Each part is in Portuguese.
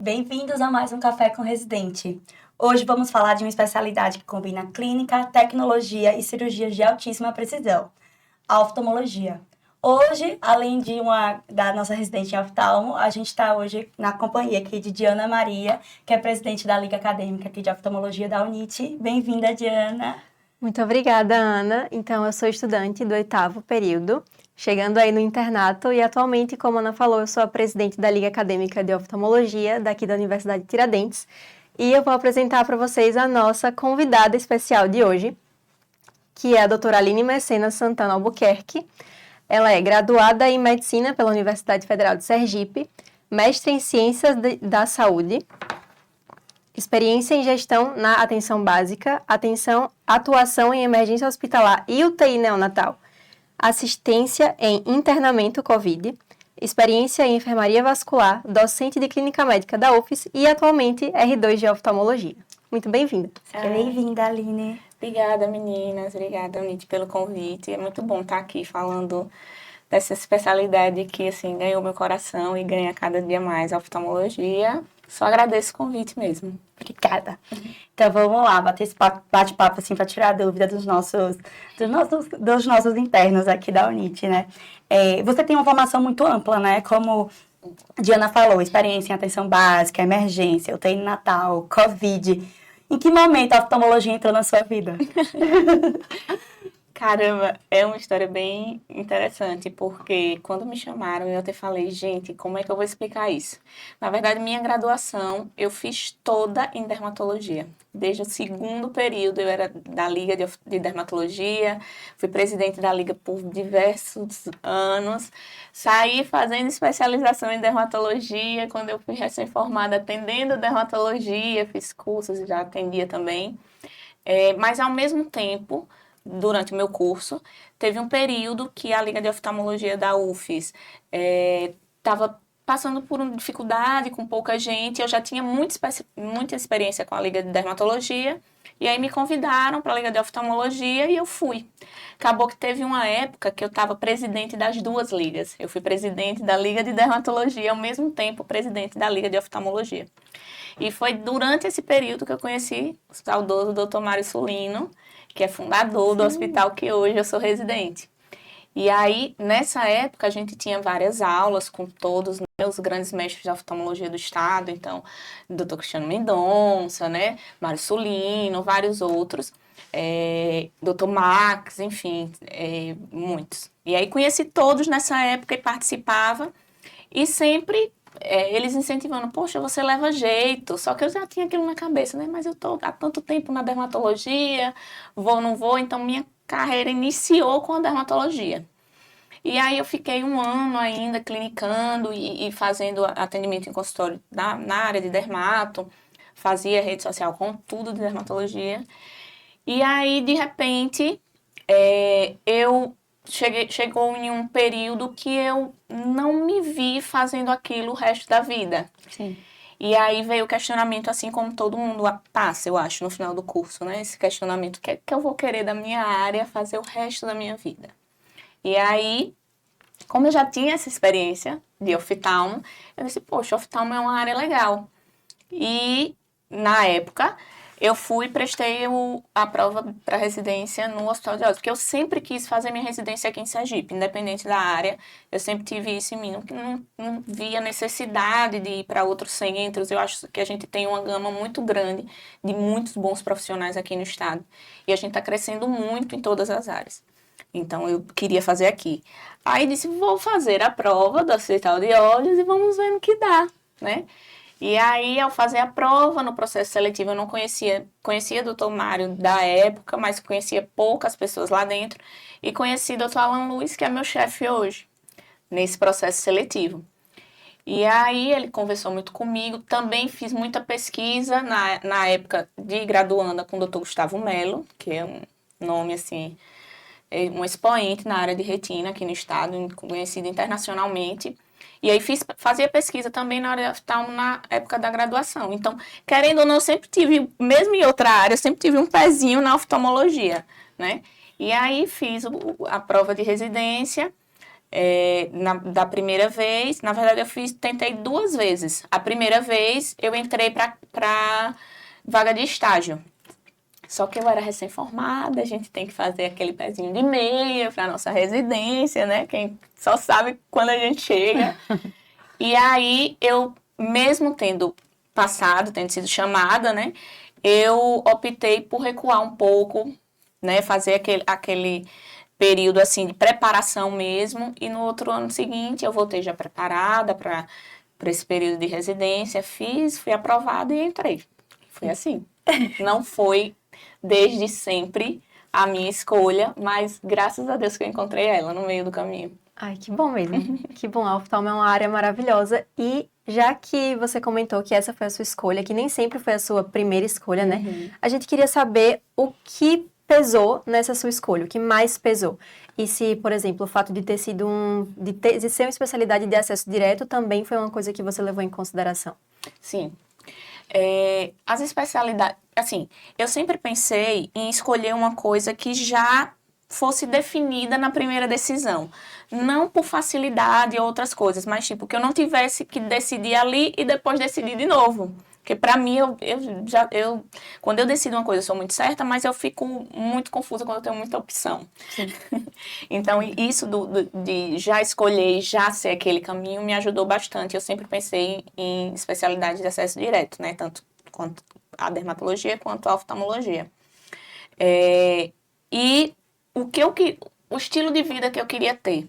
Bem-vindos a mais um Café com Residente. Hoje vamos falar de uma especialidade que combina clínica, tecnologia e cirurgias de altíssima precisão, a oftalmologia. Hoje, além da nossa residente em oftalmo, a gente está hoje na companhia aqui de Diana Maria, que é presidente da Liga Acadêmica aqui de Oftalmologia da UNIT. Bem-vinda, Diana. Muito obrigada, Ana. Então, eu sou estudante do 8º período, chegando aí no internato e atualmente, como a Ana falou, eu sou a presidente da Liga Acadêmica de Oftalmologia daqui da Universidade de Tiradentes e eu vou apresentar para vocês a nossa convidada especial de hoje, que é a doutora Aline Messena Santana Albuquerque. Ela é graduada em Medicina pela Universidade Federal de Sergipe, mestre em Ciências da Saúde, experiência em gestão na atenção básica, atuação em emergência hospitalar e UTI neonatal, assistência em internamento COVID, experiência em enfermaria vascular, docente de clínica médica da UFES e atualmente R2 de oftalmologia. Muito bem-vinda. Bem-vinda, Aline. Obrigada, meninas. Obrigada, Unite, pelo convite. É muito bom estar aqui falando dessa especialidade que, assim, ganhou meu coração e ganha cada dia mais, a oftalmologia. Só agradeço o convite mesmo. Obrigada. Então vamos lá, bater esse bate-papo assim para tirar a dúvida dos nossos internos aqui da UNIT, né? Você tem uma formação muito ampla, né? Como a Diana falou, experiência em atenção básica, emergência, UTI natal, COVID. Em que momento a oftalmologia entrou na sua vida? Caramba, é uma história bem interessante, porque quando me chamaram, eu até falei, gente, como é que eu vou explicar isso? Na verdade, minha graduação, eu fiz toda em dermatologia. Desde o 2º período, eu era da Liga de Dermatologia, fui presidente da Liga por diversos anos, saí fazendo especialização em dermatologia, quando eu fui recém-formada atendendo dermatologia, fiz cursos e já atendia também. Mas, ao mesmo tempo, durante o meu curso, teve um período que a Liga de Oftalmologia da UFES estava passando por uma dificuldade com pouca gente. Eu já tinha muita experiência com a Liga de Dermatologia, e aí me convidaram para a Liga de Oftalmologia e eu fui. Acabou que teve uma época que eu estava presidente das duas ligas. Eu fui presidente da Liga de Dermatologia e, ao mesmo tempo, presidente da Liga de Oftalmologia. E foi durante esse período que eu conheci o saudoso Dr. Mário Sulino, que é fundador do hospital que hoje eu sou residente. E aí, nessa época, a gente tinha várias aulas com todos, né, os grandes mestres da oftalmologia do estado, então, Dr. Cristiano Mendonça, né, Mário Sulino, vários outros, Dr. Max, enfim, muitos. E aí conheci todos nessa época e participava, e sempre eles incentivando, poxa, você leva jeito, só que eu já tinha aquilo na cabeça, né, mas eu tô há tanto tempo na dermatologia, vou, não vou, então minha carreira iniciou com a dermatologia. E aí eu fiquei um ano ainda clinicando e fazendo atendimento em consultório na área de dermato, fazia rede social com tudo de dermatologia. E aí, de repente, chegou em um período que eu não me vi fazendo aquilo o resto da vida. Sim. E aí veio o questionamento, assim como todo mundo passa, eu acho, no final do curso, né? Esse questionamento, o que é que eu vou querer da minha área fazer o resto da minha vida? E aí, como eu já tinha essa experiência de oftalmo, eu disse, poxa, oftalmo é uma área legal. E, na época, eu fui e prestei a prova para residência no Hospital de Olhos, porque eu sempre quis fazer minha residência aqui em Sergipe, independente da área, eu sempre tive isso em mim, não via necessidade de ir para outros centros. Eu acho que a gente tem uma gama muito grande de muitos bons profissionais aqui no estado, e a gente está crescendo muito em todas as áreas. Então, eu queria fazer aqui. Aí, disse, vou fazer a prova do Hospital de Olhos e vamos ver no que dá, né? E aí, ao fazer a prova, no processo seletivo, eu não conhecia o Dr. Mário da época, mas conhecia poucas pessoas lá dentro, e conheci o Dr. Alan Luiz, que é meu chefe hoje, nesse processo seletivo. E aí, ele conversou muito comigo, também fiz muita pesquisa na época de graduanda com o Dr. Gustavo Melo, que é um nome, assim, um expoente na área de retina aqui no estado, conhecido internacionalmente. E aí fazia pesquisa também na área de oftalmo na época da graduação. Então, querendo ou não, eu sempre tive, mesmo em outra área, eu sempre tive um pezinho na oftalmologia, né? E aí fiz a prova de residência, Da primeira vez, na verdade tentei 2 vezes. A primeira vez eu entrei para vaga de estágio. Só que eu era recém-formada, a gente tem que fazer aquele pezinho de meia para nossa residência, né? Quem só sabe quando a gente chega. E aí eu, mesmo tendo passado, tendo sido chamada, né? Eu optei por recuar um pouco, né? Fazer aquele período assim de preparação mesmo, e no outro ano seguinte eu voltei já preparada para esse período de residência, fui aprovada e entrei. Foi assim. Não foi desde sempre a minha escolha, mas graças a Deus que eu encontrei ela no meio do caminho. Ai, que bom mesmo. Que bom, a oftalmo é uma área maravilhosa. E já que você comentou que essa foi a sua escolha, que nem sempre foi a sua primeira escolha, né? A gente queria saber o que pesou nessa sua escolha, o que mais pesou. E se, por exemplo, o fato de ter sido de ser uma especialidade de acesso direto também foi uma coisa que você levou em consideração. Sim. As especialidades, assim, eu sempre pensei em escolher uma coisa que já fosse definida na primeira decisão. Não por facilidade e outras coisas, mas tipo, que eu não tivesse que decidir ali e depois decidir de novo. Porque pra mim, quando eu decido uma coisa, eu sou muito certa, mas eu fico muito confusa quando eu tenho muita opção. Então, isso de já escolher e já ser aquele caminho me ajudou bastante. Eu sempre pensei em especialidade de acesso direto, né? Tanto quanto a dermatologia quanto a oftalmologia. E o estilo de vida que eu queria ter.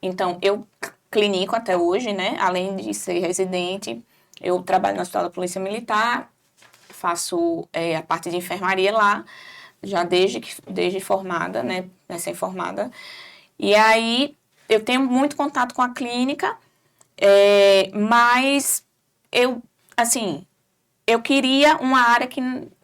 Então, eu clinico até hoje, né? Além de ser residente, eu trabalho no Hospital da Polícia Militar, faço a parte de enfermaria lá, já desde formada, né? Recém-formada. E aí, eu tenho muito contato com a clínica, mas eu queria uma área que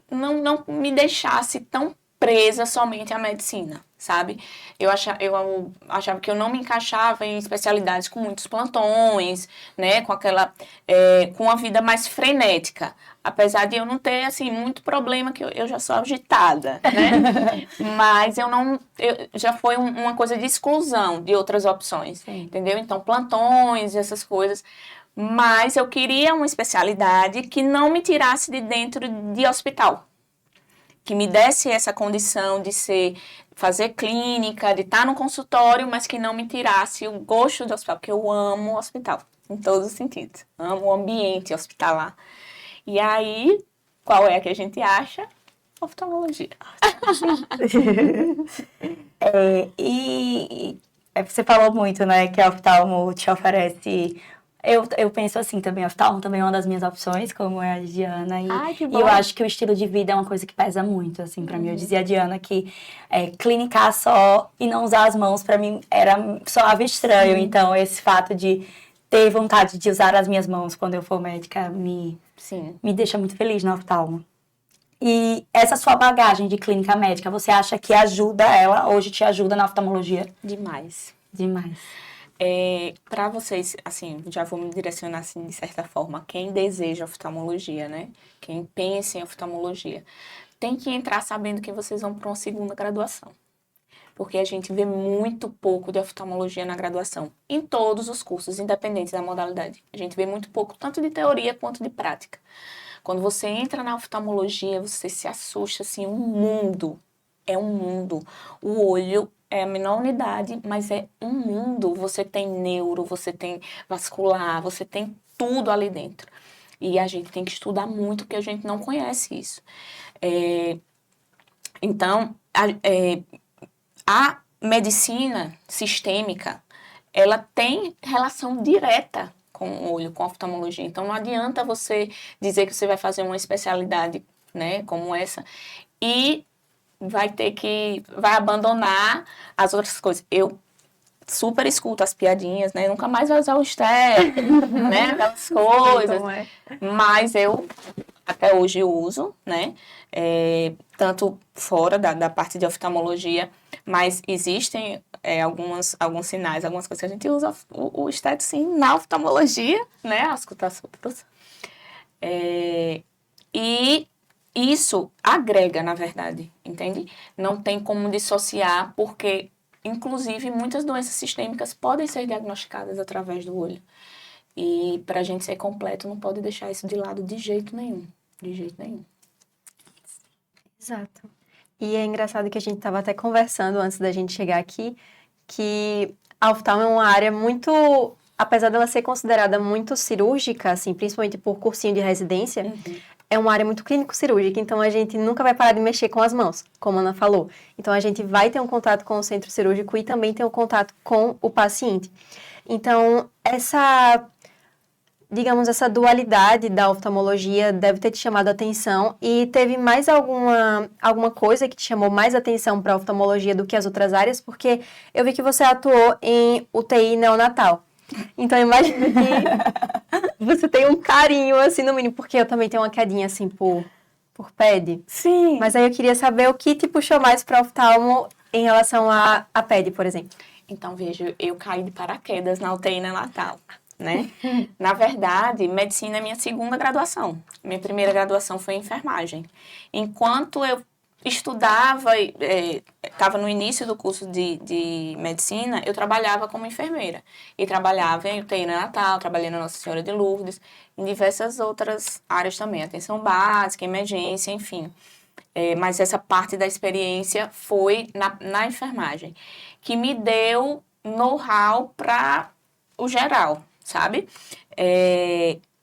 não me deixasse tão presa somente à medicina, sabe? Eu achava que eu não me encaixava em especialidades com muitos plantões, né? Com a vida mais frenética. Apesar de eu não ter, assim, muito problema, que eu já sou agitada, né? Mas já foi uma coisa de exclusão de outras opções, entendeu? Então, plantões, essas coisas. Mas eu queria uma especialidade que não me tirasse de dentro de hospital. Que me desse essa condição de fazer clínica, de estar no consultório, mas que não me tirasse o gosto do hospital, porque eu amo o hospital, em todos os sentidos. Amo o ambiente hospitalar. E aí, qual é a que a gente acha? Oftalmologia. Você falou muito, né, que a oftalmo te oferece. Eu penso assim também, a oftalmo também é uma das minhas opções, como é a Diana. Ai, que E bom. eu acho que o estilo de vida é uma coisa que pesa muito, assim, pra mim. Eu dizia a Diana que clinicar só e não usar as mãos, pra mim, soava estranho. Então, esse fato de ter vontade de usar as minhas mãos quando eu for médica me deixa muito feliz na oftalmo. E essa sua bagagem de clínica médica, você acha que hoje te ajuda na oftalmologia? Demais. Demais. Para vocês, assim, já vou me direcionar, assim, de certa forma, quem deseja oftalmologia, né? Quem pensa em oftalmologia, tem que entrar sabendo que vocês vão para uma segunda graduação. Porque a gente vê muito pouco de oftalmologia na graduação, em todos os cursos, independente da modalidade. A gente vê muito pouco, tanto de teoria quanto de prática. Quando você entra na oftalmologia, você se assusta, assim, um mundo. É um mundo. O olho é a menor unidade, mas é um mundo. Você tem neuro, você tem vascular, você tem tudo ali dentro. E a gente tem que estudar muito, porque a gente não conhece isso. Então, a medicina sistêmica, ela tem relação direta com o olho, com a oftalmologia. Então, não adianta você dizer que você vai fazer uma especialidade, né, como essa, e vai abandonar as outras coisas. Eu super escuto as piadinhas, né? Nunca mais vai usar o estético, né? Aquelas coisas. Mas eu, até hoje, uso, né? Tanto fora da parte de oftalmologia, mas existem alguns sinais, algumas coisas que a gente usa o estético, sim, na oftalmologia, né? As cutas. E isso agrega, na verdade, entende? Não tem como dissociar, porque inclusive, muitas doenças sistêmicas podem ser diagnosticadas através do olho. E para a gente ser completo, não pode deixar isso de lado de jeito nenhum. De jeito nenhum. Exato. E é engraçado que a gente estava até conversando antes da gente chegar aqui, que a oftalmo é uma área muito, apesar dela ser considerada muito cirúrgica, assim, principalmente por cursinho de residência, é uma área muito clínico-cirúrgica, então a gente nunca vai parar de mexer com as mãos, como a Ana falou. Então a gente vai ter um contato com o centro cirúrgico e também ter um contato com o paciente. Então, essa dualidade da oftalmologia deve ter te chamado a atenção. E teve mais alguma coisa que te chamou mais atenção para a oftalmologia do que as outras áreas? Porque eu vi que você atuou em UTI neonatal. Então, eu imagino que você tem um carinho, assim, no mínimo, porque eu também tenho uma quedinha, assim, por PED. Sim. Mas aí eu queria saber o que te puxou mais para oftalmo em relação a PED, por exemplo. Então, veja, eu caí de paraquedas na UTI neonatal, né? Na verdade, medicina é minha segunda graduação. Minha primeira graduação foi em enfermagem. Enquanto eu estudava, estava no início do curso de medicina, eu trabalhava como enfermeira. E trabalhava em UTI neonatal, trabalhei na Nossa Senhora de Lourdes, em diversas outras áreas também, atenção básica, emergência, enfim. Mas essa parte da experiência foi na enfermagem, que me deu know-how para o geral, sabe?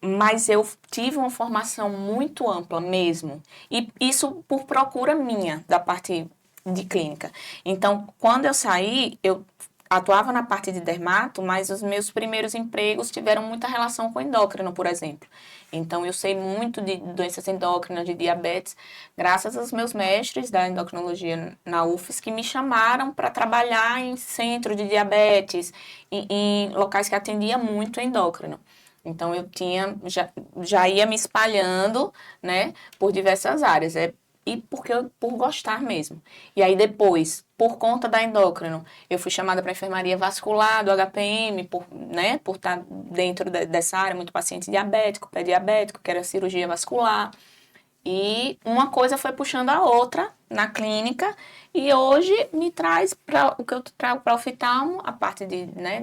Mas eu tive uma formação muito ampla mesmo. E isso por procura minha, da parte de clínica. Então, quando eu saí, eu atuava na parte de dermato, mas os meus primeiros empregos tiveram muita relação com endócrino, por exemplo. Então, eu sei muito de doenças endócrinas, de diabetes, graças aos meus mestres da endocrinologia na UFES, que me chamaram para trabalhar em centro de diabetes, em locais que atendia muito endócrino. Então, eu já ia me espalhando, né, por diversas áreas. E por gostar mesmo. E aí depois, por conta da endócrino, eu fui chamada para a enfermaria vascular do HPM, por estar dentro dessa área, muito paciente diabético, pré-diabético, que era cirurgia vascular. E uma coisa foi puxando a outra na clínica, e hoje me traz para o que eu trago para o oftalmo, a parte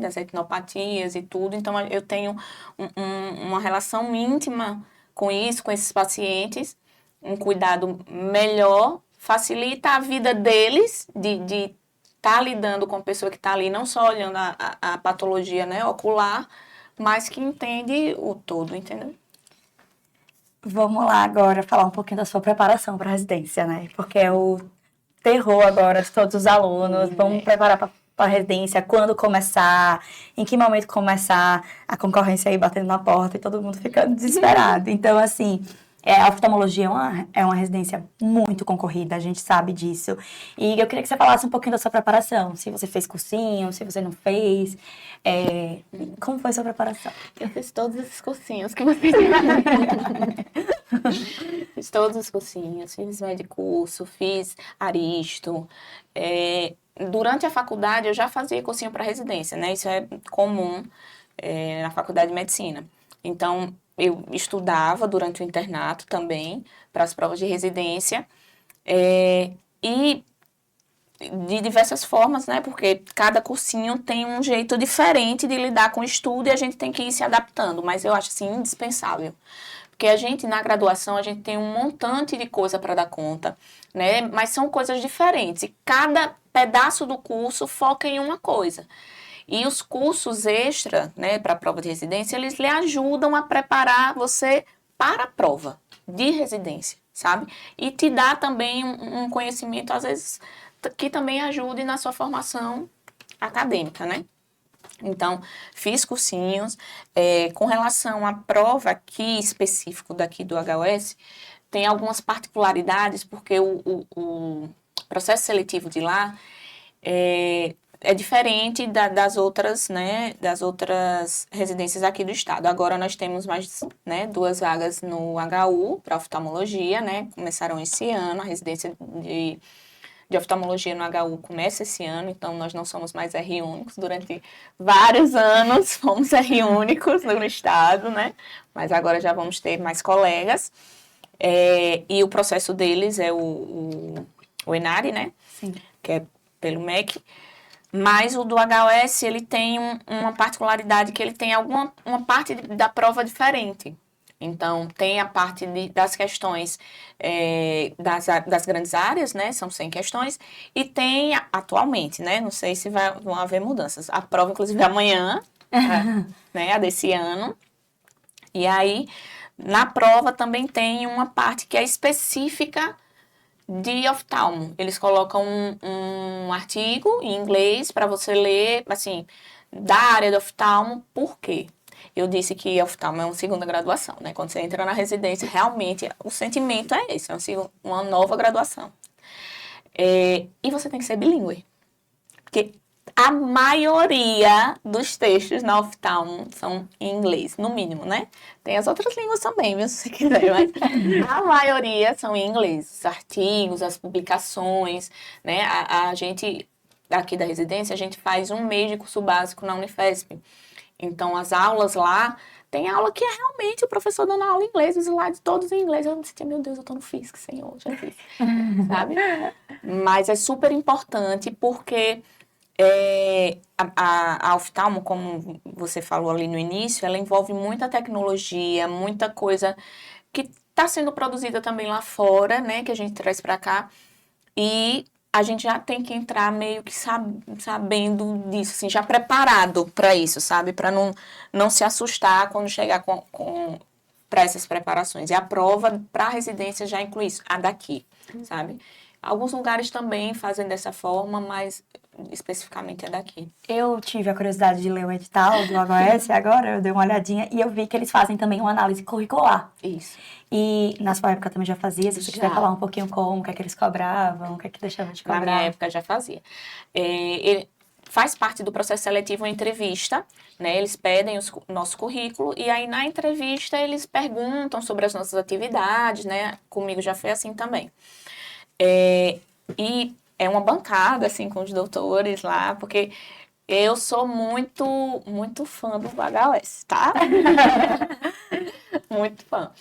das retinopatias e tudo. Então, eu tenho uma relação íntima com isso, com esses pacientes, um cuidado melhor, facilita a vida deles de estar lidando com a pessoa que está ali, não só olhando a patologia, né, ocular, mas que entende o todo, entendeu? Vamos lá agora falar um pouquinho da sua preparação para a residência, né? Porque é o terror agora de todos os alunos. Vamos preparar para a residência, quando começar, em que momento começar, a concorrência aí batendo na porta e todo mundo ficando desesperado. Então, assim, a oftalmologia é uma residência muito concorrida, a gente sabe disso. E eu queria que você falasse um pouquinho da sua preparação, se você fez cursinho, se você não fez. Como foi a sua preparação? Eu fiz todos esses cursinhos que você fiz todos os cursinhos, fiz medicurso, fiz Aristo. Durante a faculdade, eu já fazia cursinho para residência, né? Isso é comum na faculdade de medicina. Então, eu estudava durante o internato também, para as provas de residência, e de diversas formas, né? Porque cada cursinho tem um jeito diferente de lidar com o estudo e a gente tem que ir se adaptando, mas eu acho, assim, indispensável. Porque a gente, na graduação, a gente tem um montante de coisa para dar conta, né? Mas são coisas diferentes e cada pedaço do curso foca em uma coisa. E os cursos extra, né, para a prova de residência, eles lhe ajudam a preparar você para a prova de residência, sabe? E te dá também um conhecimento, às vezes, que também ajude na sua formação acadêmica, né? Então, fiz cursinhos. Com relação à prova aqui, específico daqui do HUS, tem algumas particularidades, porque o processo seletivo de lá é diferente das outras, né, das outras residências aqui do estado. Agora nós temos mais, né, 2 vagas no HU para oftalmologia, né, começaram esse ano, a residência de oftalmologia no HU começa esse ano, então nós não somos mais R únicos, durante vários anos fomos R únicos no estado, né, mas agora já vamos ter mais colegas, e o processo deles é o ENARE, né, Sim. que é pelo MEC. Mas o do HOS, ele tem uma particularidade que ele tem uma parte da prova diferente. Então, tem a parte das questões das grandes áreas, né? São 100 questões. E tem, atualmente, né? Não sei se vão haver mudanças. A prova, inclusive, é amanhã, né? A desse ano. E aí, na prova também tem uma parte que é específica de oftalmo. Eles colocam um artigo em inglês para você ler, assim, da área de oftalmo, por quê? Eu disse que oftalmo é uma segunda graduação, né? Quando você entra na residência, realmente o sentimento é esse, é uma nova graduação. E você tem que ser bilíngue. Porque a maioria dos textos na oftalmo são em inglês, no mínimo, né? Tem as outras línguas também, viu, se você quiser, mas a maioria são em inglês. Os artigos, as publicações, né? A gente, aqui da residência, a gente faz um mês de curso básico na Unifesp. Então, as aulas lá, tem aula que é realmente o professor dando aula em inglês, os slides todos em inglês. Eu me sentia, meu Deus, eu tô no FISC, Senhor, Jesus, sabe? Mas é super importante porque a oftalmo, como você falou ali no início, ela envolve muita tecnologia, muita coisa que está sendo produzida também lá fora, né, que a gente traz para cá, e a gente já tem que entrar meio que sabendo disso, assim, já preparado para isso, sabe, para não se assustar quando chegar para essas preparações. E a prova para a residência já inclui isso, a daqui, sabe? Alguns lugares também fazem dessa forma, mas especificamente é daqui. Eu tive a curiosidade de ler o edital do HOS agora, eu dei uma olhadinha e eu vi que eles fazem também uma análise curricular. Isso. E na sua época também já fazia? Se você Já. quiser falar um pouquinho como, o que é que eles cobravam, o que é que deixava de cobrar. Na minha época já fazia. Faz parte do processo seletivo uma entrevista, né? Eles pedem o nosso currículo e aí na entrevista eles perguntam sobre as nossas atividades, né? Comigo já foi assim também. E é uma bancada, assim, com os doutores lá, porque eu sou muito, muito fã do HOS, tá? Muito fã.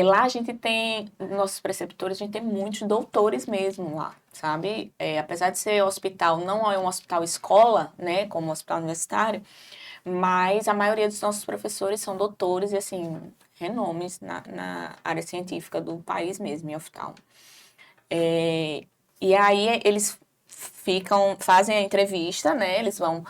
Lá a gente tem, nossos preceptores, a gente tem muitos doutores mesmo lá, sabe? Apesar de ser hospital, não é um hospital escola, né, como um hospital universitário, mas a maioria dos nossos professores são doutores e, assim, renomes na área científica do país mesmo, em oftalmo. E aí eles fazem a entrevista, né? Eles vão,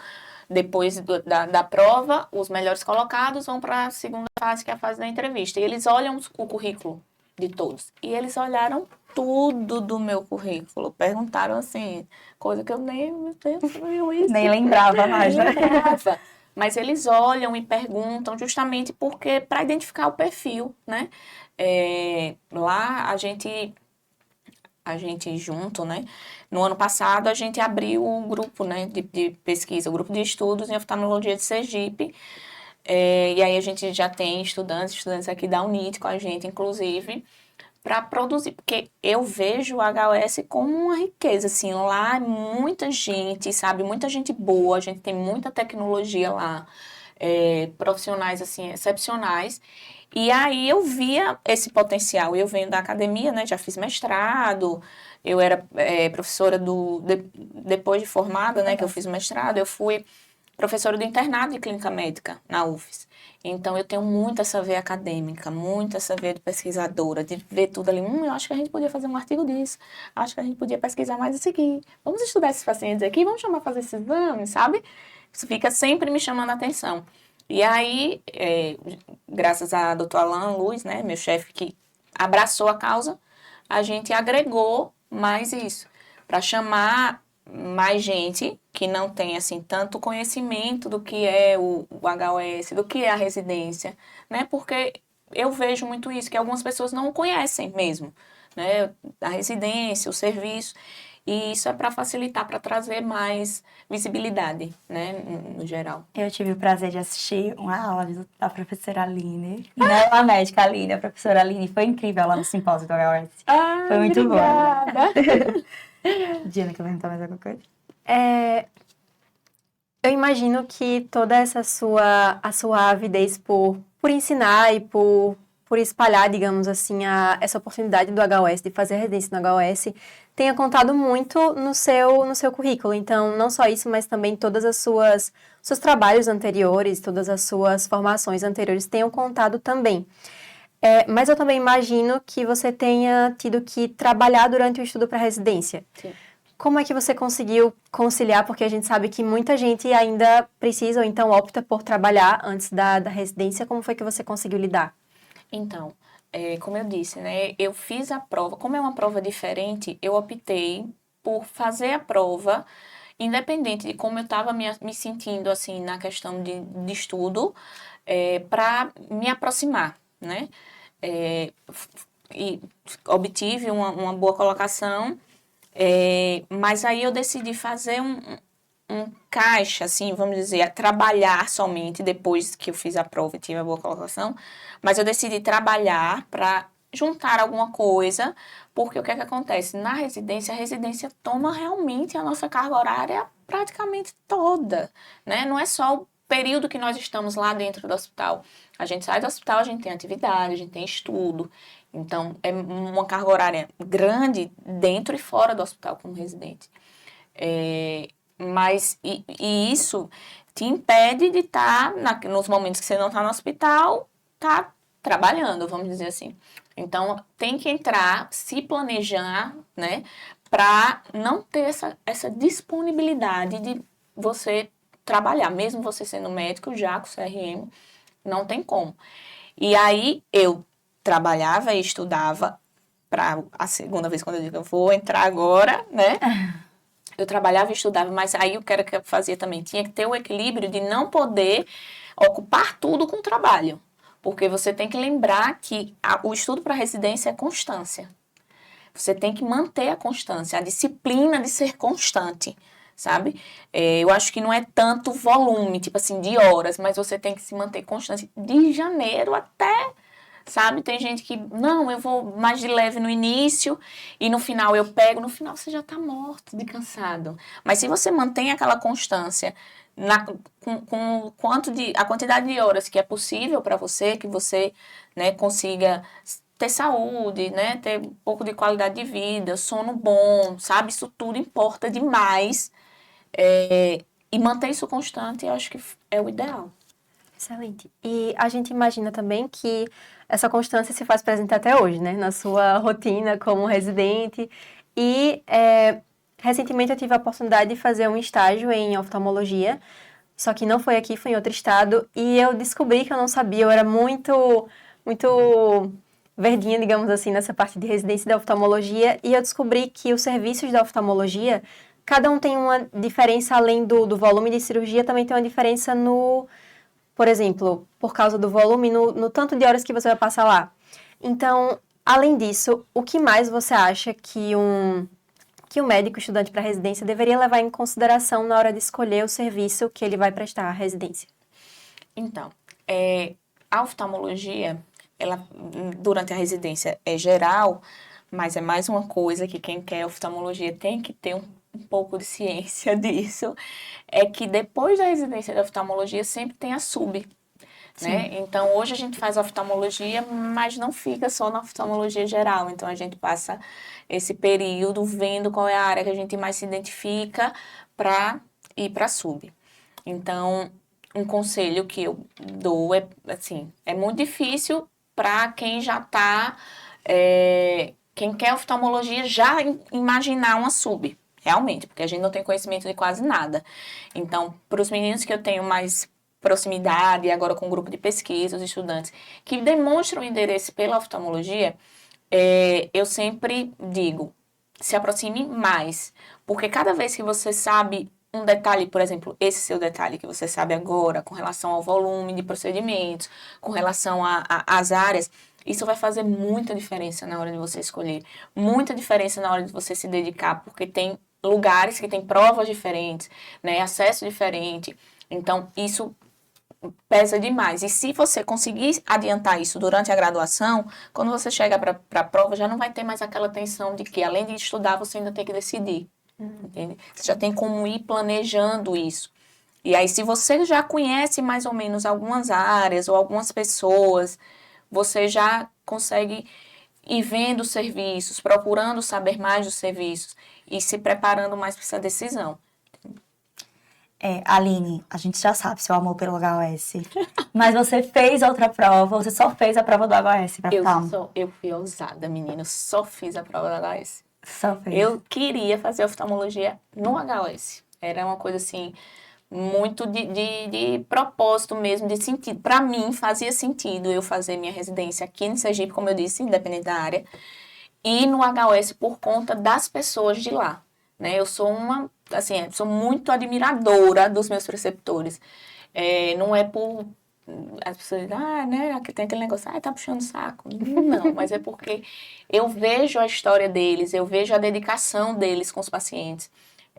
depois da prova, os melhores colocados vão para a segunda fase, que é a fase da entrevista. E eles olham o currículo de todos. E eles olharam tudo do meu currículo. Perguntaram assim, coisa que eu nem Nem lembrava mais, né? Mas eles olham e perguntam justamente porque para identificar o perfil, né? Lá a gente junto, né? No ano passado, a gente abriu um grupo, né, de pesquisa, um grupo de estudos em oftalmologia de Sergipe. E aí a gente já tem estudantes aqui da UNIT com a gente, inclusive, para produzir, porque eu vejo o HOS como uma riqueza, assim, lá é muita gente, sabe, muita gente boa, a gente tem muita tecnologia lá, profissionais, assim, excepcionais, e aí eu via esse potencial, eu venho da academia, né, já fiz mestrado, eu era professora depois de formada, né, que eu fiz o mestrado, eu fui professora do internato de clínica médica na UFES. Então, eu tenho muito essa veia acadêmica, muito essa veia de pesquisadora, de ver tudo ali. Eu acho que a gente podia fazer um artigo disso, acho que a gente podia pesquisar mais isso aqui. Vamos estudar esses pacientes aqui, vamos chamar para fazer esse exame, sabe? Isso fica sempre me chamando a atenção. E aí, graças a Dr. Alan Luz, né, meu chefe que abraçou a causa, a gente agregou mais isso, para chamar mais gente que não tem assim tanto conhecimento do que é o HOS, do que é a residência, né? Porque eu vejo muito isso, que algumas pessoas não conhecem mesmo, né? A residência, o serviço, e isso é para facilitar, para trazer mais visibilidade, né? No geral. Eu tive o prazer de assistir uma aula da professora Aline. Não é uma médica Aline, a professora Aline foi incrível lá no simpósio do HOS. Foi muito obrigada. boa. Diana, quer perguntar mais alguma coisa? Eu imagino que toda essa a sua avidez por ensinar e por por espalhar, digamos assim, essa oportunidade do HOS, de fazer residência no HOS, tenha contado muito no seu currículo. Então, não só isso, mas também todas as seus trabalhos anteriores, todas as suas formações anteriores tenham contado também. Mas eu também imagino que você tenha tido que trabalhar durante o estudo para residência. Sim. Como é que você conseguiu conciliar? Porque a gente sabe que muita gente ainda precisa ou então opta por trabalhar antes da residência. Como foi que você conseguiu lidar? Então, como eu disse, né, eu fiz a prova. Como é uma prova diferente, eu optei por fazer a prova, independente de como eu estava me sentindo, assim, na questão de estudo, para me aproximar, né? E obtive uma boa colocação, mas aí eu decidi fazer um caixa, assim, vamos dizer, trabalhar somente depois que eu fiz a prova e tive a boa colocação, mas eu decidi trabalhar para juntar alguma coisa, porque o que é que acontece? Na residência, a residência toma realmente a nossa carga horária praticamente toda, né? Não é só o período que nós estamos lá dentro do hospital. A gente sai do hospital, a gente tem atividade, a gente tem estudo, então é uma carga horária grande dentro e fora do hospital como residente. Mas isso te impede de estar, nos momentos que você não está no hospital, tá trabalhando, vamos dizer assim. Então, tem que entrar, se planejar, né, para não ter essa disponibilidade de você trabalhar, mesmo você sendo médico, já com CRM, não tem como. E aí, eu trabalhava e estudava, para a segunda vez quando eu digo, eu vou entrar agora, né, eu trabalhava e estudava, mas aí o que era que eu fazia também? Tinha que ter o equilíbrio de não poder ocupar tudo com o trabalho. Porque você tem que lembrar que o estudo para residência é constância. Você tem que manter a constância, a disciplina de ser constante, sabe? Eu acho que não é tanto volume, tipo assim, de horas, mas você tem que se manter constante de janeiro até, sabe? Tem gente que, não, eu vou mais de leve no início e no final eu pego. No final você já tá morto de cansado. Mas se você mantém aquela constância com a quantidade de horas que é possível para você, que você, né, consiga ter saúde, né, ter um pouco de qualidade de vida, sono bom, sabe? Isso tudo importa demais. E manter isso constante, eu acho que é o ideal. Excelente. E a gente imagina também que essa constância se faz presente até hoje, né? Na sua rotina como residente. E recentemente eu tive a oportunidade de fazer um estágio em oftalmologia, só que não foi aqui, foi em outro estado. E eu descobri que eu não sabia, eu era muito, muito verdinha, digamos assim, nessa parte de residência da oftalmologia. E eu descobri que os serviços da oftalmologia, cada um tem uma diferença além do volume de cirurgia, também tem uma diferença por exemplo, por causa do volume, no tanto de horas que você vai passar lá. Então, além disso, o que mais você acha que um médico estudante para residência deveria levar em consideração na hora de escolher o serviço que ele vai prestar à residência? Então, a oftalmologia, ela, durante a residência é geral, mas é mais uma coisa que quem quer oftalmologia tem que ter um pouco de ciência disso, é que depois da residência de oftalmologia sempre tem a sub, né? Então, hoje a gente faz oftalmologia, mas não fica só na oftalmologia geral. Então, a gente passa esse período vendo qual é a área que a gente mais se identifica para ir para a sub. Então, um conselho que eu dou é, assim, é muito difícil para quem já está, quem quer oftalmologia já imaginar uma sub, realmente, porque a gente não tem conhecimento de quase nada. Então, para os meninos que eu tenho mais proximidade, agora com o grupo de pesquisa, os estudantes, que demonstram interesse pela oftalmologia, eu sempre digo, se aproxime mais, porque cada vez que você sabe um detalhe, por exemplo, esse seu detalhe que você sabe agora, com relação ao volume de procedimentos, com relação às áreas, isso vai fazer muita diferença na hora de você escolher, muita diferença na hora de você se dedicar, porque tem lugares que têm provas diferentes, né, acesso diferente, então isso pesa demais. E se você conseguir adiantar isso durante a graduação, quando você chega para a prova, já não vai ter mais aquela tensão de que, além de estudar, você ainda tem que decidir. Entende? Você já tem como ir planejando isso. E aí, se você já conhece mais ou menos algumas áreas ou algumas pessoas, você já consegue ir vendo os serviços, procurando saber mais dos serviços e se preparando mais para essa decisão. Aline, a gente já sabe seu amor pelo HOS. Mas você fez outra prova, você só fez a prova do HOS pra Eu fui ousada, menina, eu só fiz a prova do HOS. Só fez. Eu queria fazer oftalmologia no HOS. Era uma coisa assim, muito de propósito mesmo, de sentido. Para mim, fazia sentido eu fazer minha residência aqui em Sergipe, como eu disse, independente da área, e no HOS por conta das pessoas de lá. Né? Eu sou sou muito admiradora dos meus preceptores. Não é por as pessoas dizem, né, tem aquele negócio, tá puxando o saco. Não, mas é porque eu vejo a história deles, eu vejo a dedicação deles com os pacientes.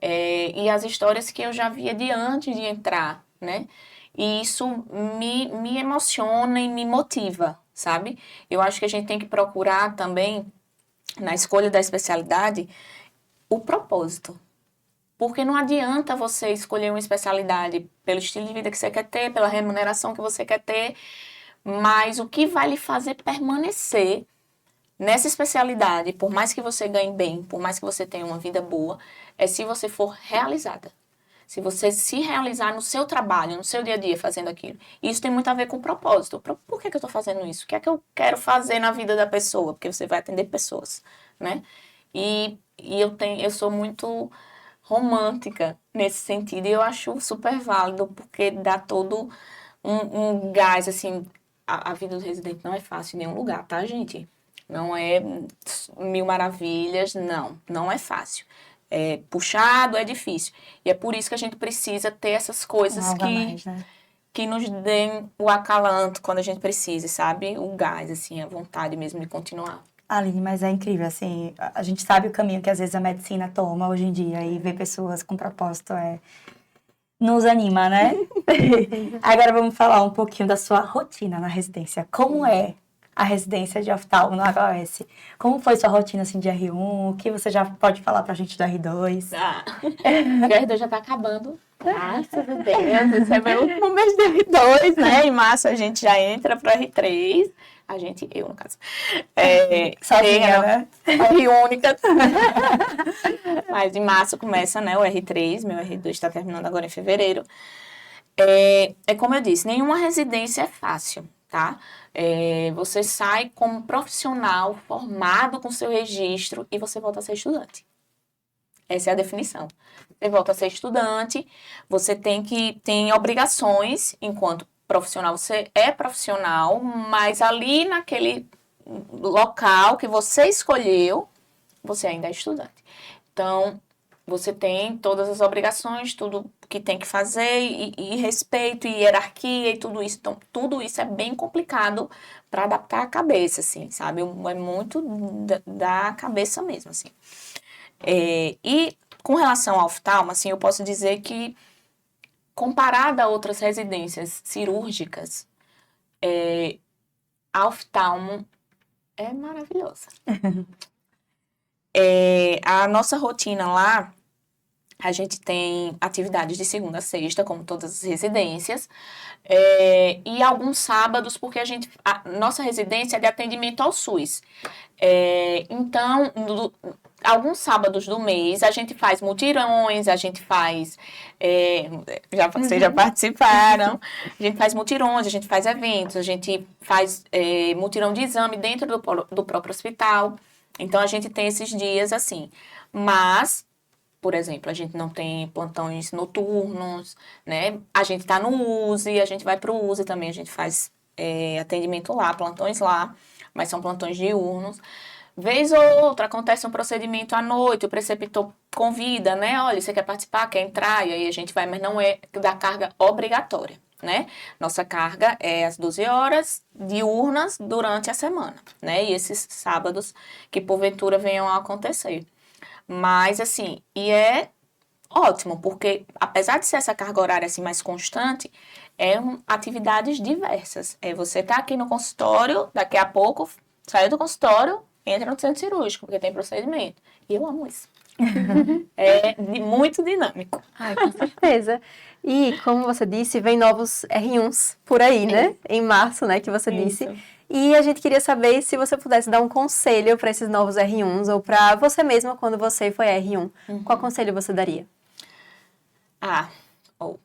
E as histórias que eu já via de antes de entrar, né? E isso me emociona e me motiva, sabe? Eu acho que a gente tem que procurar também, na escolha da especialidade, o propósito. Porque não adianta você escolher uma especialidade pelo estilo de vida que você quer ter, pela remuneração que você quer ter, mas o que vai lhe fazer permanecer nessa especialidade, por mais que você ganhe bem, por mais que você tenha uma vida boa, é se você for realizada. Se você se realizar no seu trabalho, no seu dia a dia, fazendo aquilo. E isso tem muito a ver com o propósito. Por que eu estou fazendo isso? O que é que eu quero fazer na vida da pessoa? Porque você vai atender pessoas, né? E eu sou muito romântica nesse sentido. E eu acho super válido, porque dá todo um gás, assim. A vida do residente não é fácil em nenhum lugar, tá, gente? Não é mil maravilhas, não é fácil. É puxado, é difícil. E é por isso que a gente precisa ter essas coisas que nos deem o acalanto quando a gente precisa, sabe? O gás, assim, a vontade mesmo de continuar. Aline, mas é incrível, assim, a gente sabe o caminho que às vezes a medicina toma hoje em dia e ver pessoas com propósito nos anima, né? Agora vamos falar um pouquinho da sua rotina na residência. Como é a residência de oftalmo no HOS? Como foi sua rotina, assim, de R1? O que você já pode falar pra gente do R2? O R2 já tá acabando. Graças a Deus, esse é meu último mês de R2, né? Em março a gente já entra pro R3. Eu, no caso. Sozinha, né? Única. Mas em março começa, né, o R3, meu R2 está terminando agora em fevereiro. Como eu disse, nenhuma residência é fácil, tá? Você sai como profissional formado com seu registro e você volta a ser estudante. Essa é a definição. Você volta a ser estudante, você tem obrigações enquanto profissional. Você é profissional, mas ali naquele local que você escolheu, você ainda é estudante. Então, você tem todas as obrigações, tudo que tem que fazer, e respeito, e hierarquia, e tudo isso. Então, tudo isso é bem complicado para adaptar a cabeça, assim, sabe? É muito da cabeça mesmo, assim. E com relação ao oftalmo, assim, eu posso dizer que, comparada a outras residências cirúrgicas, a oftalmo é maravilhosa. A nossa rotina lá, a gente tem atividades de segunda a sexta, como todas as residências, e alguns sábados, porque a nossa residência é de atendimento ao SUS. Então, alguns sábados do mês, a gente faz mutirões, a gente faz... vocês já participaram. A gente faz mutirões, a gente faz eventos, a gente faz mutirão de exame dentro do próprio hospital. Então, a gente tem esses dias assim. Mas, por exemplo, a gente não tem plantões noturnos, né? A gente tá no USE, a gente vai pro USE também, a gente faz atendimento lá, plantões lá, mas são plantões diurnos. Vez ou outra, acontece um procedimento à noite, o preceptor convida, né? Olha, você quer participar, quer entrar? E aí a gente vai, mas não é da carga obrigatória, né? Nossa carga é às 12 horas, diurnas, durante a semana, né? E esses sábados que porventura venham a acontecer. Mas, assim, e é ótimo, porque apesar de ser essa carga horária assim mais constante, atividades diversas. Você tá aqui no consultório, daqui a pouco, saiu do consultório, entra no centro cirúrgico, porque tem procedimento. E eu amo isso. É muito dinâmico. Ai, com certeza. E, como você disse, vem novos R1s por aí, né? Em março, né, que você disse. Isso. E a gente queria saber se você pudesse dar um conselho para esses novos R1s ou para você mesma quando você foi R1. Qual conselho você daria? Ou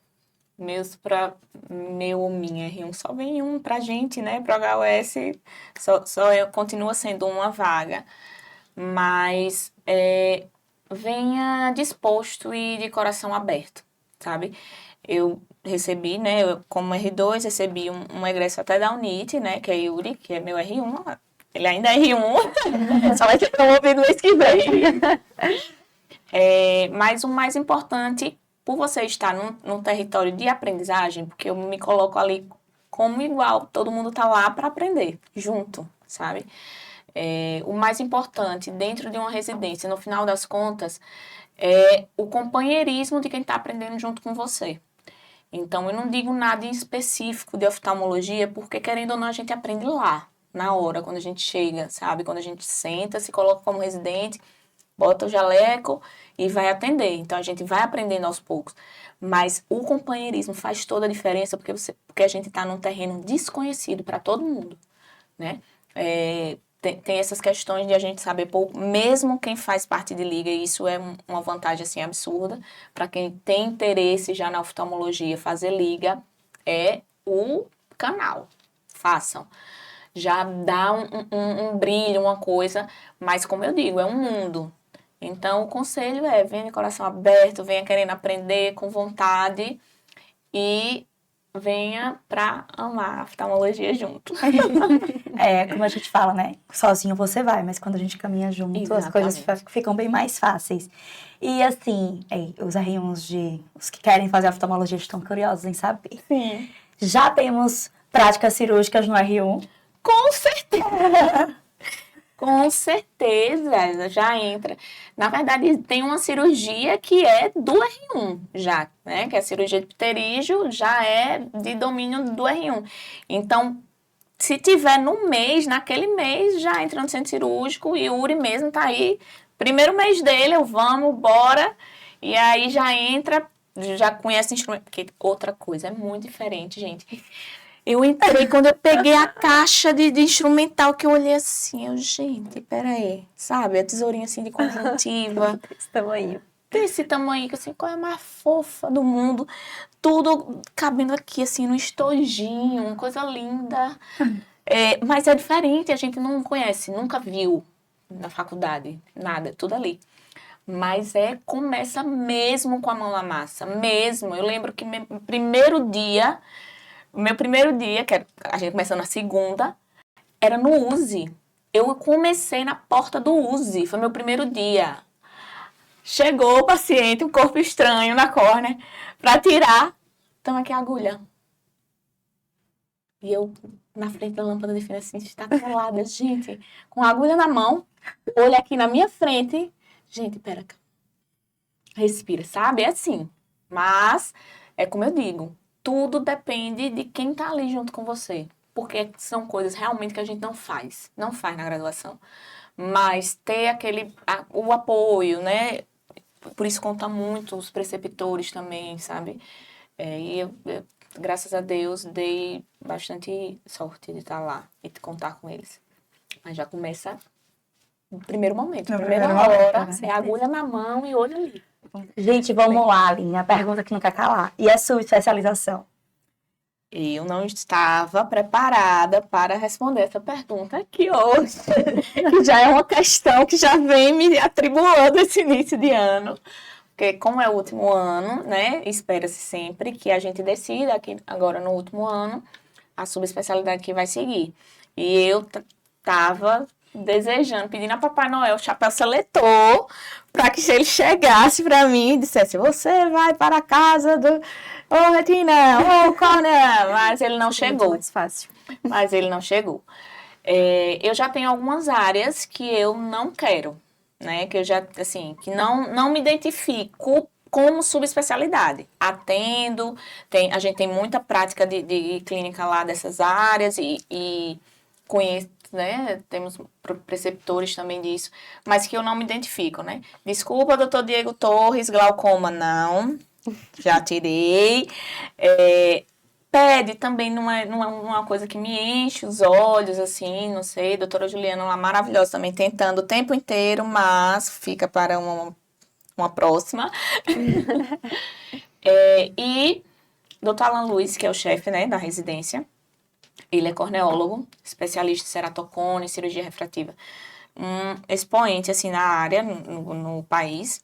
meu ou minha R1 só vem um pra gente, né? Pro HUS continua sendo uma vaga. Mas venha disposto e de coração aberto, sabe? Eu recebi, né, como R2, recebi um egresso até da UNIT, né, que é Yuri, que é meu R1, ele ainda é R1, só vai ser promovido mês que vem. Mas o mais importante, por você estar num território de aprendizagem, porque eu me coloco ali como igual, todo mundo tá lá para aprender, junto, sabe? O mais importante dentro de uma residência, no final das contas, é o companheirismo de quem está aprendendo junto com você. Então, eu não digo nada em específico de oftalmologia, porque querendo ou não, a gente aprende lá, na hora, quando a gente chega, sabe? Quando a gente senta, se coloca como residente, bota o jaleco e vai atender. Então, a gente vai aprendendo aos poucos. Mas o companheirismo faz toda a diferença, porque a gente está num terreno desconhecido para todo mundo, né? Tem essas questões de a gente saber pouco, mesmo quem faz parte de liga, e isso é uma vantagem assim absurda para quem tem interesse já na oftalmologia. Fazer liga é o canal, façam. Já dá um brilho, uma coisa, mas como eu digo, é um mundo. Então o conselho venha de coração aberto, venha querendo aprender com vontade e venha para amar a oftalmologia junto. Como a gente fala, né? Sozinho você vai, mas quando a gente caminha junto, Exatamente. as coisas ficam bem mais fáceis. E assim, os R1s os que querem fazer oftalmologia estão curiosos em saber. Sim. Já temos práticas cirúrgicas no R1? Com certeza! Com certeza, já entra. Na verdade, tem uma cirurgia que é do R1 já, né? Que é a cirurgia de pterígio, já é de domínio do R1. Então, se tiver no mês, naquele mês, já entra no centro cirúrgico e o Uri mesmo tá aí. Primeiro mês dele, bora. E aí já entra, já conhece o instrumento. Porque outra coisa, é muito diferente, gente. Eu entrei, quando eu peguei a caixa de instrumental, que eu olhei assim, gente, peraí, sabe? A tesourinha assim de conjuntiva. Esse tamanho. Desse tamanho, que assim, qual é a mais fofa do mundo? Tudo cabendo aqui, assim, no estojinho, uma coisa linda. Mas é diferente, a gente não conhece, nunca viu na faculdade, nada, tudo ali. Mas começa mesmo com a mão na massa, mesmo. Eu lembro que meu primeiro dia, que a gente começou na segunda, era no USE. Eu comecei na porta do USE, foi meu primeiro dia. Chegou o paciente, um corpo estranho na córnea, pra tirar. Toma aqui a agulha. E eu, na frente da lâmpada de fina, assim, está colada, gente, com a agulha na mão, olho aqui na minha frente. Gente, pera, respira, sabe? É assim. Mas, é como eu digo, tudo depende de quem tá ali junto com você. Porque são coisas realmente que a gente não faz na graduação. Mas ter o apoio, né? Por isso conta muito os preceptores também, sabe? E eu, graças a Deus, dei bastante sorte de estar lá e de contar com eles. Mas já começa no primeiro momento, na primeira hora, né? é agulha na mão e olho ali. Gente, vamos lá, Aline, a pergunta que não quer calar. E a sua especialização? Eu não estava preparada para responder essa pergunta aqui hoje, que já é uma questão que já vem me atribulando esse início de ano. Porque como é o último ano, né, espera-se sempre que a gente decida aqui agora no último ano a subespecialidade que vai seguir. E eu estava desejando, pedindo a Papai Noel o chapéu seletor, para que ele chegasse para mim e dissesse: você vai para a casa do retina, córnea. Mas ele não chegou. Mais fácil. Mas ele não chegou. Eu já tenho algumas áreas que eu não quero, né? Que eu já, assim, que não me identifico como subespecialidade. Atendo, a gente tem muita prática de clínica lá dessas áreas e né? Temos preceptores também disso, mas que eu não me identifico, né? Desculpa, doutor Diego Torres, glaucoma, não. Já tirei. PED também não é uma coisa que me enche os olhos, assim, não sei. Doutora Juliana lá, maravilhosa também, tentando o tempo inteiro, mas fica para uma próxima. E doutor Alan Luiz, que é o chefe, né, da residência, ele é corneólogo, especialista em ceratocone, cirurgia refrativa. Um expoente, assim, na área, no país.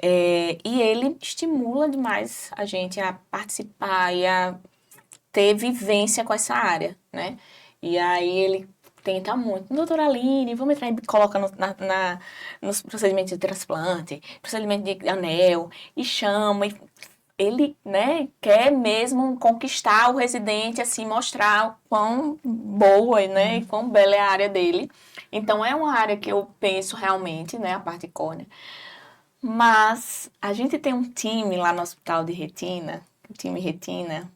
E ele estimula demais a gente a participar e a ter vivência com essa área, né? E aí ele tenta muito. Doutora Aline, vamos entrar e coloca nos procedimentos de transplante, procedimento de anel, e chama. Ele, né, quer mesmo conquistar o residente, assim, mostrar o quão boa, né, e quão bela é a área dele. Então, é uma área que eu penso realmente, né, a parte córnea. Mas a gente tem um time lá no Hospital de Retina, o time Retina.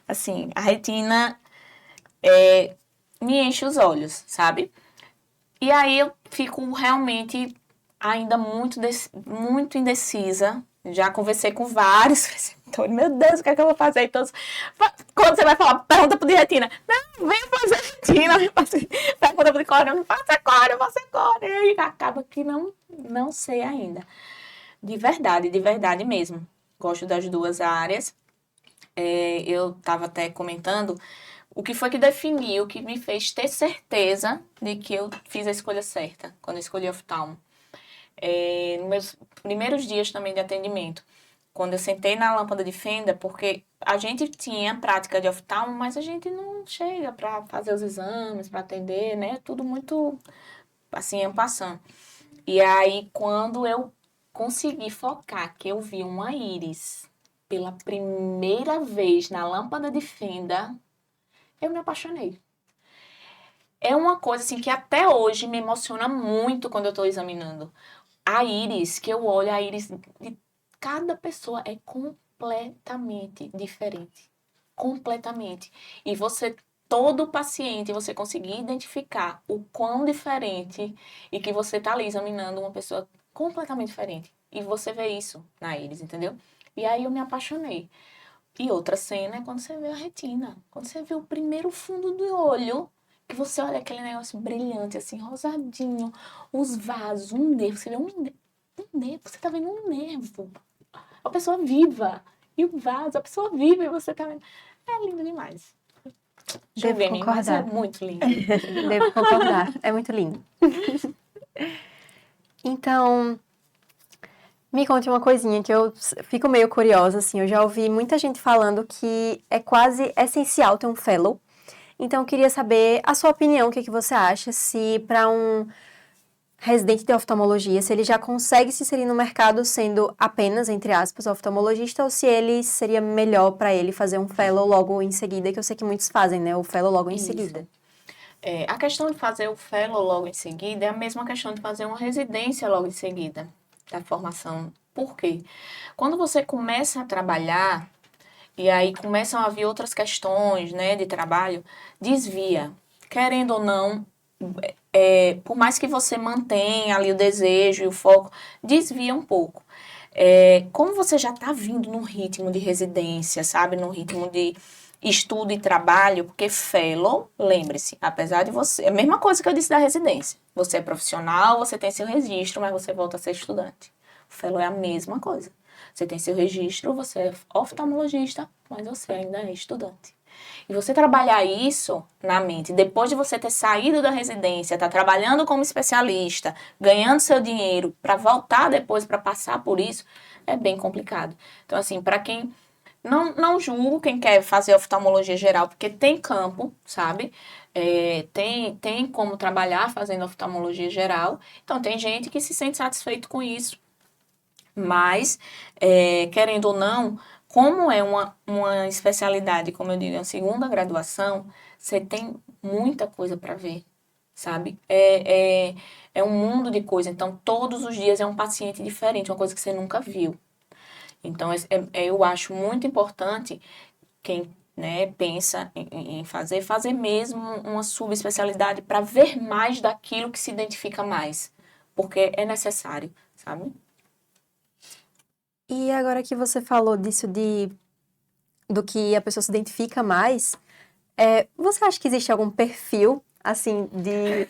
Assim, a retina me enche os olhos, sabe? E aí eu fico realmente ainda muito indecisa. Já conversei com vários receptores. Meu Deus, o que é que eu vou fazer? Então, quando você vai falar, pergunta pro de retina. Não, vem fazer retina, vem fazer. Pergunta pro de córnea, não faça córnea, eu faço córnea. E acaba que não sei ainda. De verdade mesmo. Gosto das duas áreas. Eu estava até comentando o que foi que definiu, o que me fez ter certeza de que eu fiz a escolha certa quando eu escolhi oftalmo. Nos meus primeiros dias também de atendimento, quando eu sentei na lâmpada de fenda, porque a gente tinha prática de oftalmo, mas a gente não chega para fazer os exames, para atender, né? Tudo muito assim, en passant. E aí, quando eu consegui focar, que eu vi uma íris pela primeira vez na lâmpada de fenda, eu me apaixonei. É uma coisa assim que até hoje me emociona muito quando eu estou examinando. A íris, que eu olho, a íris de cada pessoa é completamente diferente. Completamente. E todo paciente, você conseguir identificar o quão diferente e que você está ali examinando uma pessoa completamente diferente. E você vê isso na íris, entendeu? E aí eu me apaixonei. E outra cena é quando você vê a retina. Quando você vê o primeiro fundo do olho, que você olha aquele negócio brilhante, assim, rosadinho, os vasos, um nervo. Você vê um nervo, você tá vendo um nervo. A pessoa viva. E o vaso, a pessoa viva e você tá vendo. É lindo demais. Devo Chovendo, mas é concordar. muito lindo. Devo concordar. É muito lindo. Então, me conte uma coisinha que eu fico meio curiosa, assim. Eu já ouvi muita gente falando que é quase essencial ter um fellow. Então, eu queria saber a sua opinião, o que você acha, se para um residente de oftalmologia, se ele já consegue se inserir no mercado sendo apenas, entre aspas, oftalmologista, ou se ele seria melhor para ele fazer um fellow logo em seguida, que eu sei que muitos fazem, né? O fellow logo em Isso. seguida. A questão de fazer o fellow logo em seguida é a mesma questão de fazer uma residência logo em seguida da formação. Por quê? Quando você começa a trabalhar, e aí começam a vir outras questões, né, de trabalho, desvia. Querendo ou não, por mais que você mantenha ali o desejo e o foco, desvia um pouco. Como você já está vindo num ritmo de residência, sabe, num ritmo de estudo e trabalho, porque fellow, lembre-se, apesar de você, é a mesma coisa que eu disse da residência. Você é profissional, você tem seu registro, mas você volta a ser estudante. O fellow é a mesma coisa. Você tem seu registro, você é oftalmologista, mas você ainda é estudante. E você trabalhar isso na mente, depois de você ter saído da residência, tá trabalhando como especialista, ganhando seu dinheiro, para voltar depois para passar por isso, é bem complicado. Então, assim, para quem não julgo quem quer fazer oftalmologia geral, porque tem campo, sabe? Tem como trabalhar fazendo oftalmologia geral. Então, tem gente que se sente satisfeito com isso. Mas, querendo ou não, como é uma especialidade, como eu digo, é uma segunda graduação, você tem muita coisa para ver, sabe? É um mundo de coisa. Então, todos os dias é um paciente diferente, uma coisa que você nunca viu. Então, eu acho muito importante quem né, pensa em fazer mesmo uma subespecialidade para ver mais daquilo que se identifica mais, porque é necessário, sabe? E agora que você falou disso do que a pessoa se identifica mais, você acha que existe algum perfil, assim, de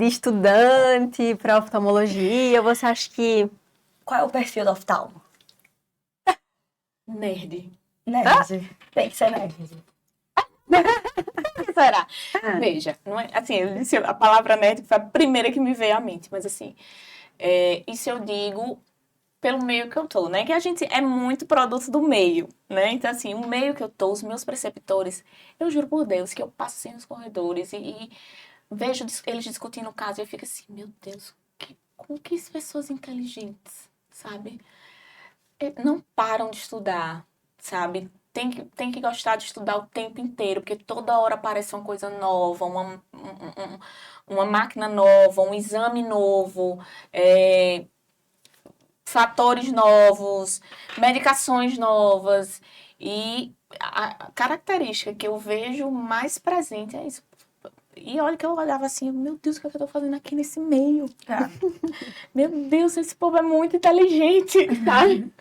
estudante para oftalmologia? Ou você acha que... Qual é o perfil do oftalmo? Nerd. Nerd. Tem que ser nerd. O que será? Veja, não é, assim, eu disse a palavra nerd foi a primeira que me veio à mente, mas assim, isso eu digo pelo meio que eu tô, né? Que a gente é muito produto do meio, né? Então, assim, o meio que eu tô, os meus preceptores, eu juro por Deus que eu passo assim nos corredores e vejo eles discutindo o caso e eu fico assim, meu Deus, com que pessoas inteligentes, sabe? Não param de estudar, sabe? Tem que gostar de estudar o tempo inteiro, porque toda hora aparece uma coisa nova, uma máquina nova, um exame novo, fatores novos, medicações novas. E a característica que eu vejo mais presente é isso. E olha que eu olhava assim, meu Deus, o que é que eu tô fazendo aqui nesse meio? Tá. Meu Deus, esse povo é muito inteligente, sabe?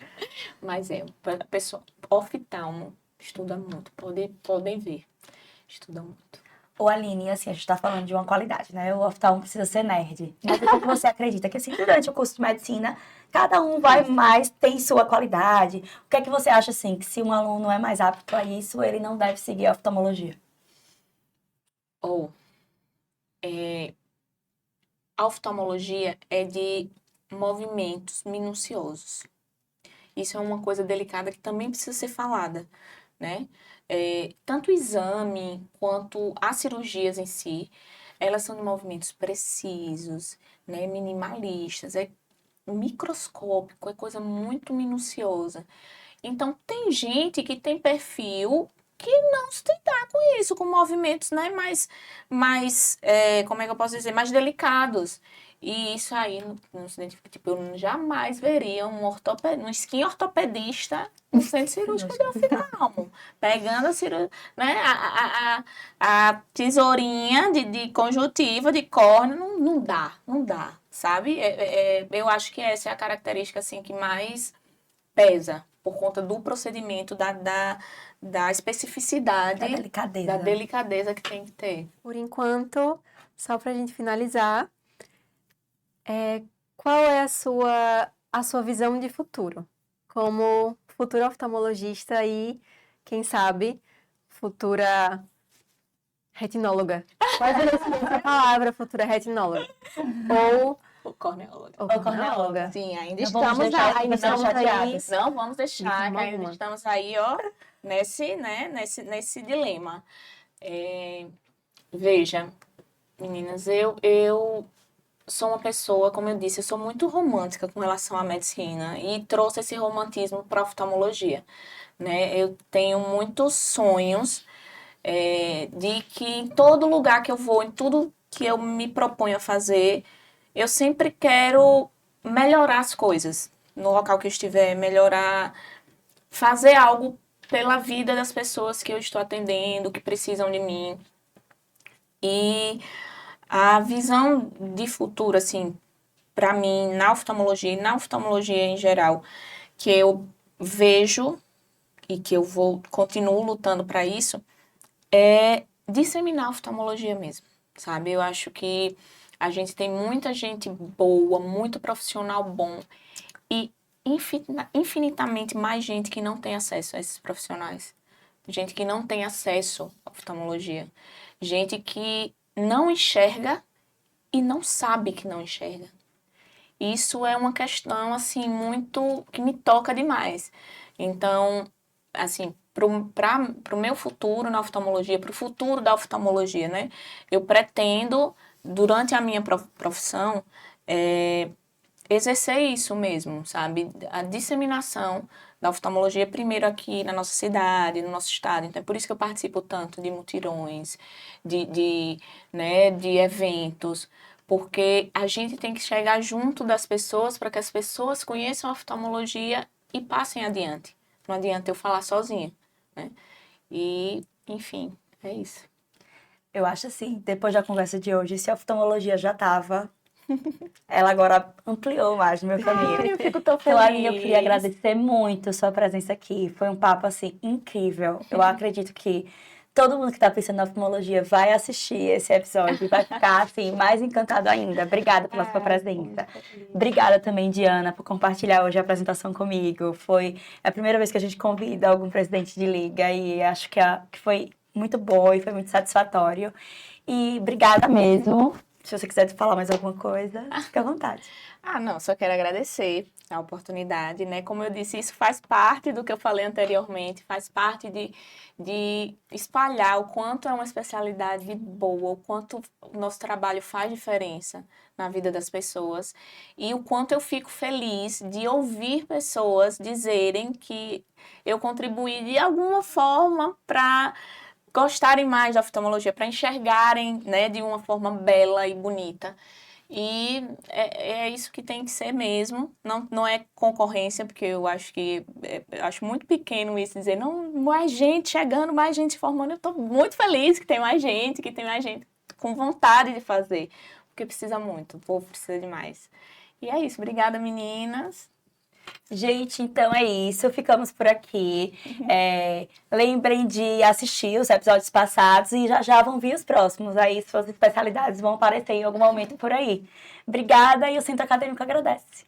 Mas a pessoa, oftalmo, estuda muito, podem ver, estuda muito. Ô, Aline, assim, a gente tá falando de uma qualidade, né? O oftalmo precisa ser nerd. Mas o que você acredita? Que, assim, durante o curso de medicina, cada um vai mais, tem sua qualidade. O que é que você acha, assim, que se um aluno é mais apto a isso, ele não deve seguir a oftalmologia? Ou, a oftalmologia é de movimentos minuciosos. Isso é uma coisa delicada que também precisa ser falada, né? Tanto o exame quanto as cirurgias em si, elas são de movimentos precisos, né? Minimalistas, é microscópico, é coisa muito minuciosa. Então, tem gente que tem perfil que não se dá com isso, com movimentos, né, como é que eu posso dizer, mais delicados. E isso aí não se identifica. Tipo, eu jamais veria um skin ortopedista no centro cirúrgico de oftalmo, pegando né, a tesourinha de conjuntiva, de córnea, não dá, sabe? Eu acho que essa é a característica, assim, que mais pesa por conta do procedimento, da especificidade, Da delicadeza. da delicadeza que tem que ter. Por enquanto, só para a gente finalizar, qual é a sua visão de futuro? Como futura oftalmologista e, quem sabe, futura retinóloga. Quase não sei essa palavra, futura retinóloga. Ou O corneólogo. corneóloga. Sim, ainda Não vamos estamos deixar aí, ainda estamos chateadas. Não vamos deixar, De que ainda forma estamos aí, ó, nesse dilema. Veja, meninas, eu sou uma pessoa, como eu disse, eu sou muito romântica com relação à medicina e trouxe esse romantismo para a oftalmologia, né? Eu tenho muitos sonhos de que em todo lugar que eu vou, em tudo que eu me proponho a fazer, eu sempre quero melhorar as coisas no local que eu estiver, melhorar, fazer algo pela vida das pessoas que eu estou atendendo, que precisam de mim. E a visão de futuro, assim, para mim, na oftalmologia e na oftalmologia em geral, que eu vejo e que eu continuo lutando para isso, é disseminar a oftalmologia mesmo, sabe? Eu acho que a gente tem muita gente boa, muito profissional bom e infinitamente mais gente que não tem acesso a esses profissionais. Gente que não tem acesso à oftalmologia. Gente que não enxerga e não sabe que não enxerga. Isso é uma questão, assim, muito que me toca demais. Então, assim, pro meu futuro na oftalmologia, pro futuro da oftalmologia, né? Eu pretendo, durante a minha profissão, exercer isso mesmo, sabe? A disseminação da oftalmologia, primeiro aqui na nossa cidade, no nosso estado. Então, é por isso que eu participo tanto de mutirões, né, de eventos, porque a gente tem que chegar junto das pessoas para que as pessoas conheçam a oftalmologia e passem adiante. Não adianta eu falar sozinha, né? E, enfim, é isso. Eu acho assim, depois da conversa de hoje, se a oftalmologia já estava, ela agora ampliou mais no meu caminho. Ai, eu fico tão Então, feliz. Aline, eu queria agradecer muito a sua presença aqui. Foi um papo, assim, incrível. Eu acredito que todo mundo que está pensando na oftalmologia vai assistir esse episódio e vai ficar, assim, mais encantado ainda. Obrigada pela sua presença. Obrigada também, Diana, por compartilhar hoje a apresentação comigo. Foi a primeira vez que a gente convida algum presidente de liga e acho que foi muito boa e foi muito satisfatório. E obrigada mesmo. Se você quiser falar mais alguma coisa, fica à vontade. Não, só quero agradecer a oportunidade, né? Como eu disse, isso faz parte do que eu falei anteriormente, faz parte de espalhar o quanto é uma especialidade boa, o quanto o nosso trabalho faz diferença na vida das pessoas e o quanto eu fico feliz de ouvir pessoas dizerem que eu contribuí de alguma forma para gostarem mais da oftalmologia, para enxergarem, né, de uma forma bela e bonita. E é isso que tem que ser mesmo. Não é concorrência, porque eu acho que eu acho muito pequeno isso, dizer, não, mais gente chegando, mais gente se formando. Eu estou muito feliz que tem mais gente, com vontade de fazer, porque precisa muito, o povo precisa demais. E é isso. Obrigada, meninas. Gente, então é isso. Ficamos por aqui. Lembrem de assistir os episódios passados e já vão vir os próximos. Aí suas especialidades vão aparecer em algum momento por aí. Obrigada e o Centro Acadêmico agradece.